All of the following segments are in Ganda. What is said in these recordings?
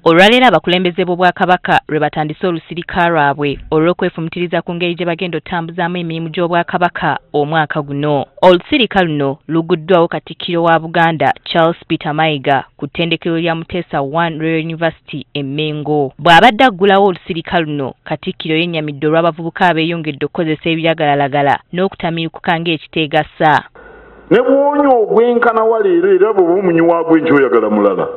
Olwaleero abakulembeze b'Obwakabaka lwe batandise olusirika lwabwe olw'okwefumutiriza ku ngeri gye bagenda otambuzaamu emirimu gy'Obwakabaka omwaka guno. Olusirika luno luguddwawo Katikkiro wa Buganda Charles Peter Mayiga ku ttendekero lya Muteesa I Royal University e Mengo. Bw'abadde aggulawo olusirika luno, Katikkiro yennyamidde olw'abavubuka abeeyongedde okukozesa ebiragalalagala n'okutamirukuka ng'ekiteegasa. Ne bw'onywa ogwenkana wa leero era bw'oba omunywi gwenki oyagala mulala.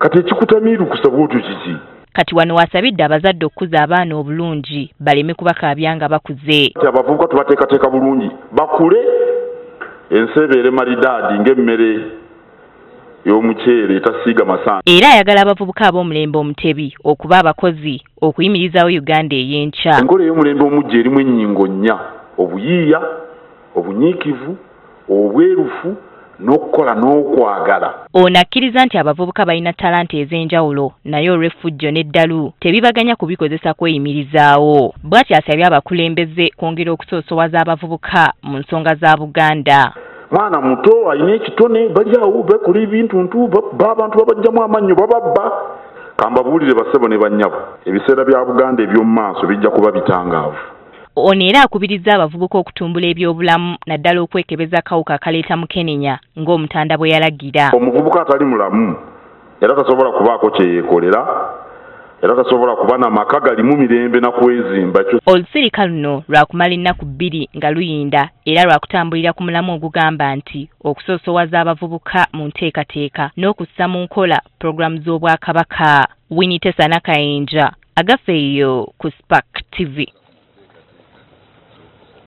Kati ekikutamirukusa bw'otyo kiki? Kati wano wasabidde abazadde okukuza abaana obulungi baleme kubakaabya nga bakuze. Abavubuka tubateekateeka bulungi bakule ensi ebeere malidaadi ng'emmere y'omuceere etasiiga masanga. Era ayagala abavubuka ab'omulembe omutebi okuba abakozi okuyimirizaawo Uganda ey'enkya. Enkola ey'omulembe omujja erimu ennyingo nnya: obuyiiya, obunyiikivu, obwerufu n'okukola n'okwagala. Ono akkiriza nti abavubuka balina talanta ez'enjawulo naye olw'effujjo n'eddalu tebibaganya kubikozesa kweyimirizaawo. Bw'atyo asabye abakulembeze kwongera okusoosowaza abavubuka mu nsonga za Buganda. Mwana muto alina ekitone bali awo bekola ebintuntu abantu babajjamu amannyo bababba. Kambabuulire bassebo ne bannyabo, ebiseera bya Buganda eby'omu maaso bijja kuba bitangaavu. Ono era akubiriza abavubuka okutumbula ebyobulamu naddala okwekebeza akawuka akaleeta mukenenya ng'Omutanda bwe yalagira. Omuvubuka atali mulamu era tasobola kubaako kye yeekolera, era tasobola kuba n'amaka galimu mirembe na kwezimba. Olusirika luno lwakumala ennaku 2 nga luyinda era lwakutambulira ku mulamu ogugamba nti okusoosowaza abavubuka mu nteekateeka n'okussa mu nkola pulogulaamu z'Obwakabaka. Winnie Tessa Nakayinja, Agafeeyo ku Spark TV.